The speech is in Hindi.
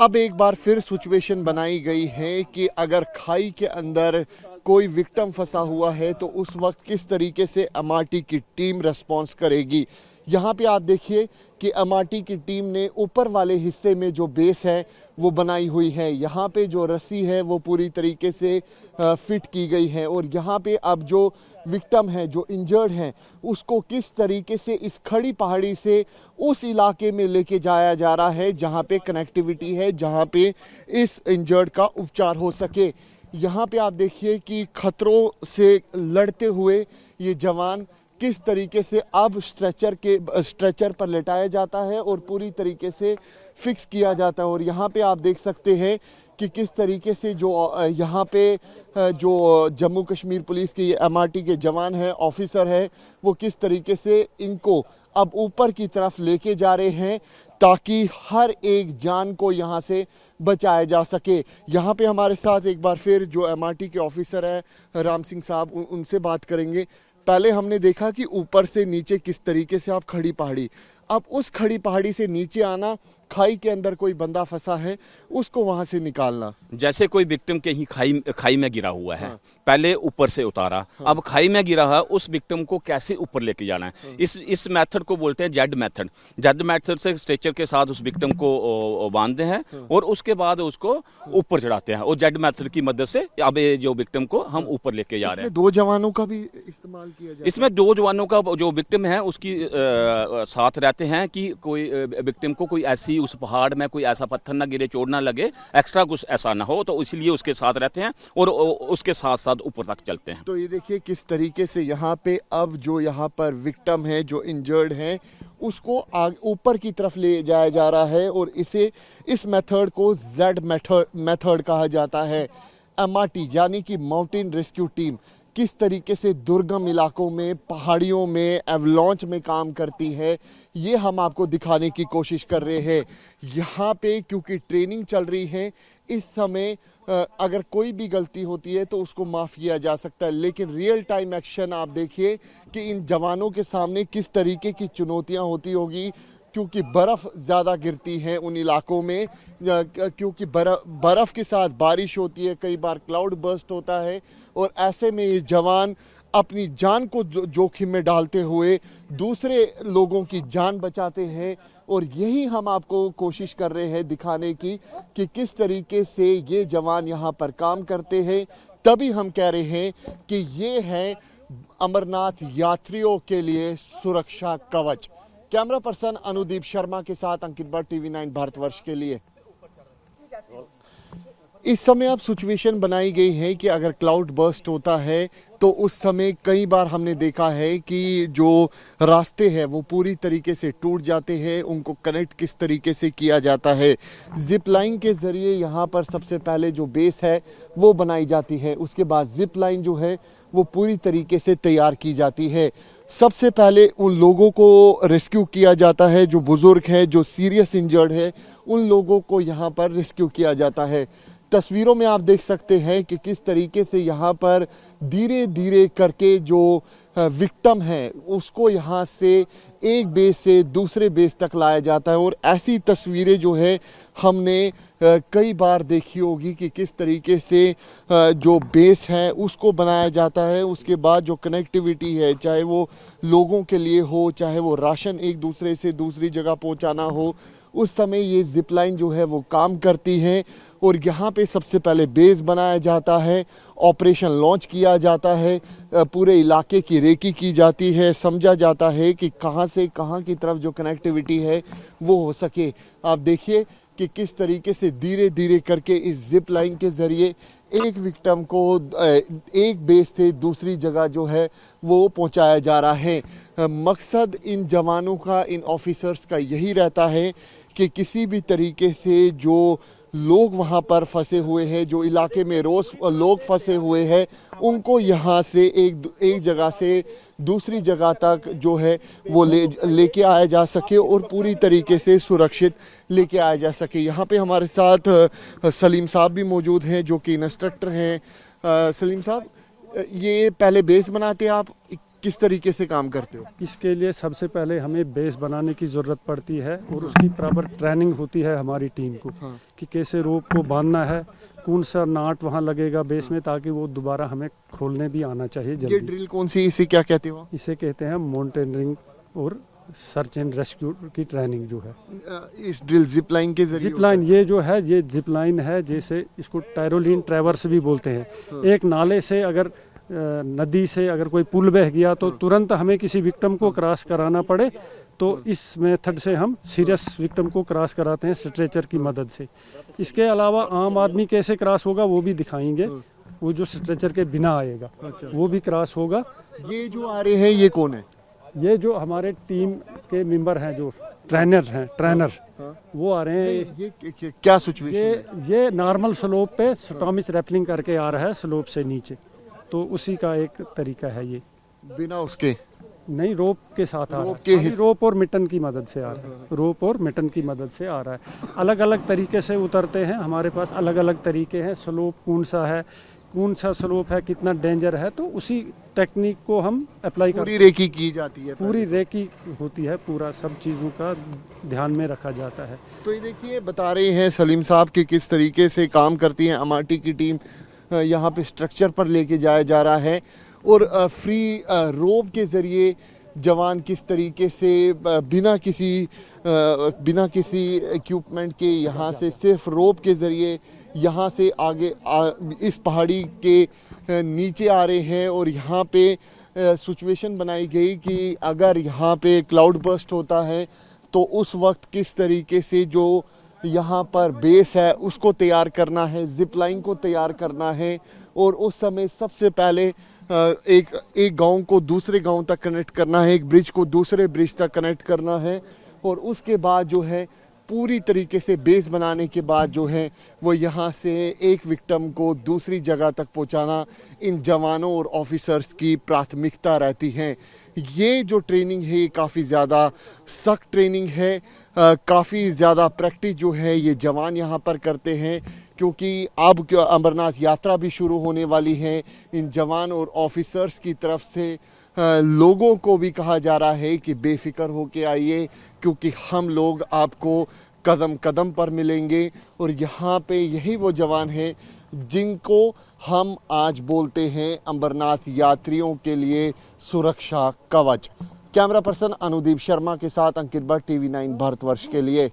अब एक बार फिर सिचुएशन बनाई गई है कि अगर खाई के अंदर कोई विक्टिम फंसा हुआ है तो उस वक्त किस तरीके से एमआरटी की टीम रिस्पॉन्स करेगी। यहाँ पे आप देखिए कि एमआरटी की टीम ने ऊपर वाले हिस्से में जो बेस है वो बनाई हुई है। यहाँ पे जो रस्सी है वो पूरी तरीके से फिट की गई है और यहाँ पे अब जो विक्टिम है, जो इंजर्ड हैं, उसको किस तरीके से इस खड़ी पहाड़ी से उस इलाके में लेके जाया जा रहा है जहाँ पे कनेक्टिविटी है, जहाँ पे इस इंजर्ड का उपचार हो सके। यहाँ पे आप देखिए कि खतरों से लड़ते हुए ये जवान किस तरीके से अब स्ट्रेचर पर लेटाया जाता है और पूरी तरीके से फिक्स किया जाता है। और यहाँ पे आप देख सकते हैं कि किस तरीके से जो यहाँ पे जो जम्मू कश्मीर पुलिस के एमआरटी के जवान हैं, ऑफिसर है, वो किस तरीके से इनको अब ऊपर की तरफ लेके जा रहे हैं ताकि हर एक जान को यहाँ से बचाया जा सके। यहाँ पे हमारे साथ एक बार फिर जो एमआरटी के ऑफिसर है राम सिंह साहब, उनसे बात करेंगे। पहले हमने देखा कि ऊपर से नीचे किस तरीके से आप खड़ी पहाड़ी, अब उस खड़ी पहाड़ी से नीचे आना, खाई के अंदर कोई बंदा फंसा है उसको वहां से निकालना। जैसे कोई विक्टिम के ही खाई में गिरा हुआ है, हाँ। पहले ऊपर से उतारा, हाँ। अब खाई में गिरा है, उस विक्टिम को कैसे ऊपर लेके जाना है। हाँ। इस मेथड को बोलते हैं जेड मेथड। जेड मेथड से स्ट्रेचर के साथ उस विक्टिम को बांधते हैं हाँ। और उसके बाद उसको ऊपर चढ़ाते हैं और जेड मेथड की मदद से अब ये जो विक्टिम को हम ऊपर लेके जा रहे हैं। दो जवानों का भी इस्तेमाल किया जाता है। इसमें दो जवानों का जो विक्टिम है उसकी साथ रहते हैं कि कोई विक्टिम को कोई ऐसी उस पहाड़ में कोई ऐसा पत्थर ना गिरे, चोट ना लगे, एक्स्ट्रा कुछ ऐसा ना हो, तो इसलिए उसके साथ रहते हैं और उसके साथ साथ ऊपर तक चलते हैं। तो ये देखिए किस तरीके से यहाँ पे अब जो यहाँ पर विक्टिम है, जो इंजर्ड है, उसको ऊपर की तरफ ले जाया जा रहा है और इस मेथड को जेड मेथड कहा जाता है। एमआरटी यानी कि माउंटेन रेस्क्यू टीम किस तरीके से दुर्गम इलाकों में, पहाड़ियों में, एवलॉन्च में काम करती है, ये हम आपको दिखाने की कोशिश कर रहे हैं। यहाँ पे क्योंकि ट्रेनिंग चल रही है, इस समय अगर कोई भी गलती होती है तो उसको माफ़ किया जा सकता है, लेकिन रियल टाइम एक्शन आप देखिए कि इन जवानों के सामने किस तरीके की चुनौतियाँ होती होगी, क्योंकि बर्फ़ ज़्यादा गिरती है उन इलाकों में, क्योंकि बर्फ़ के साथ बारिश होती है, कई बार क्लाउड बर्स्ट होता है और ऐसे में ये जवान अपनी जान को जोखिम में डालते हुए दूसरे लोगों की जान बचाते हैं। और यही हम आपको कोशिश कर रहे हैं दिखाने की कि किस तरीके से ये जवान यहाँ पर काम करते हैं। तभी हम कह रहे हैं कि ये है अमरनाथ यात्रियों के लिए सुरक्षा कवच। कैमरा पर्सन अनुदीप शर्मा के साथ अंकित भट्ट, TV9 भारतवर्ष के लिए। इस समय अब सिचुएशन बनाई गई है कि अगर क्लाउड बर्स्ट होता है तो उस समय कई बार हमने देखा है कि जो रास्ते हैं वो पूरी तरीके से टूट जाते हैं, उनको कनेक्ट किस तरीके से किया जाता है। जिप लाइन के ज़रिए यहाँ पर सबसे पहले जो बेस है वो बनाई जाती है, उसके बाद जिप लाइन जो है वो पूरी तरीके से तैयार की जाती है। सबसे पहले उन लोगों को रेस्क्यू किया जाता है, जो बुज़ुर्ग है, जो सीरियस इंजर्ड है, उन लोगों को यहाँ पर रेस्क्यू किया जाता है। तस्वीरों में आप देख सकते हैं कि किस तरीके से यहाँ पर धीरे धीरे करके जो विक्टिम है उसको यहाँ से एक बेस से दूसरे बेस तक लाया जाता है। और ऐसी तस्वीरें जो है हमने कई बार देखी होगी कि किस तरीके से जो बेस है उसको बनाया जाता है, उसके बाद जो कनेक्टिविटी है, चाहे वो लोगों के लिए हो, चाहे वो राशन एक दूसरे से दूसरी जगह पहुँचाना हो, उस समय ये जिप लाइन जो है वो काम करती है। और यहाँ पे सबसे पहले बेस बनाया जाता है, ऑपरेशन लॉन्च किया जाता है, पूरे इलाके की रेकी की जाती है, समझा जाता है कि कहाँ से कहाँ की तरफ जो कनेक्टिविटी है वो हो सके। आप देखिए कि किस तरीके से धीरे धीरे करके इस जिप लाइन के ज़रिए एक विक्टिम को एक बेस से दूसरी जगह जो है वो पहुंचाया जा रहा है। मकसद इन जवानों का, इन ऑफिसर्स का यही रहता है कि किसी भी तरीके से जो लोग वहाँ पर फंसे हुए हैं, जो इलाके में रोज़ लोग फंसे हुए हैं, उनको यहाँ से एक जगह से दूसरी जगह तक जो है वो लेके आया जा सके और पूरी तरीके से सुरक्षित लेके आया जा सके। यहाँ पे हमारे साथ सलीम साहब भी मौजूद हैं जो कि इंस्ट्रक्टर हैं। सलीम साहब, ये पहले बेस बनाते आप, किस तरीके से काम करते हो? इसके लिए सबसे पहले हमें बेस बनाने की ज़रूरत पड़ती है और उसकी प्रॉपर ट्रेनिंग होती है हमारी टीम को हाँ। कि कैसे रोप को बांधना है, कौन सा नाट वहाँ लगेगा बेस में, ताकि वो दोबारा हमें खोलने भी आना चाहिए ये जल्दी। ड्रिल कौन सी, इसे क्या कहते हो? इसे कहते हैं माउंटेनियरिंग और सर्च एंड रेस्क्यू की ट्रेनिंग जो है। इस ड्रिल जिप लाइन के जरिए जिप लाइन ये जो है, ये जिप लाइन है, जैसे इसको टायरोलिन ट्रैवर्स भी बोलते हैं। एक नाले से अगर नदी से अगर कोई पुल बह गया तो तुरंत हमें किसी विक्टिम को क्रॉस कराना पड़े, तो इस मेथड से हम सीरियस विक्टिम को क्रॉस कराते हैं स्ट्रेचर की मदद से। इसके अलावा आम आदमी कैसे क्रॉस होगा वो भी दिखाएंगे, वो जो स्ट्रेचर के बिना आएगा वो भी क्रॉस होगा। ये जो आ रहे हैं ये कौन है? ये जो हमारे टीम के मेंबर हैं, जो ट्रेनर वो आ रहे हैं। ये क्या सिचुएशन है? ये नॉर्मल स्लोप पे स्टॉमिच रैपलिंग करके आ रहा है स्लोप से नीचे, तो उसी का एक तरीका है ये। बिना उसके नहीं, रोप के साथ आ रहा रोप है, के खाली रोप और मिटन की मदद से आ रहा है। रोप और मिटन की मदद से आ रहा है। अलग अलग तरीके से उतरते हैं, हमारे पास अलग अलग तरीके हैं। स्लोप कौन सा है, कौन सा स्लोप है, कितना डेंजर है, तो उसी टेक्निक को हम अप्लाई करते हैं। पूरी रेकी की जाती है, पूरी रेकी होती है, पूरा सब चीज़ों का ध्यान में रखा जाता है। तो ये देखिए बता रहे हैं सलीम साहब कि किस तरीके से काम करती है एमआरटी की टीम। यहाँ पे स्ट्रक्चर पर लेके जाया जा रहा है और फ्री रोप के ज़रिए जवान किस तरीके से बिना किसी इक्विपमेंट के यहाँ से सिर्फ रोप के ज़रिए यहाँ से आगे इस पहाड़ी के नीचे आ रहे हैं। और यहाँ पे सिचुएशन बनाई गई कि अगर यहाँ पे क्लाउड बर्स्ट होता है तो उस वक्त किस तरीके से जो यहाँ पर बेस है उसको तैयार करना है, जिप लाइन को तैयार करना है। और उस समय सबसे पहले एक गांव को दूसरे गांव तक कनेक्ट करना है, एक ब्रिज को दूसरे ब्रिज तक कनेक्ट करना है। और उसके बाद जो है पूरी तरीके से बेस बनाने के बाद जो है वो यहाँ से एक विक्टिम को दूसरी जगह तक पहुँचाना इन जवानों और ऑफिसर्स की प्राथमिकता रहती है। ये जो ट्रेनिंग है ये काफ़ी ज़्यादा सख्त ट्रेनिंग है। काफ़ी ज़्यादा प्रैक्टिस जो है ये जवान यहाँ पर करते हैं, क्योंकि अब अमरनाथ यात्रा भी शुरू होने वाली है। इन जवान और ऑफिसर्स की तरफ से लोगों को भी कहा जा रहा है कि बेफिक्र होके आइए, क्योंकि हम लोग आपको कदम कदम पर मिलेंगे। और यहाँ पे यही वो जवान हैं जिनको हम आज बोलते हैं अमरनाथ यात्रियों के लिए सुरक्षा कवच। कैमरा पर्सन अनुदीप शर्मा के साथ अंकित भट्ट, TV9 भारतवर्ष के लिए।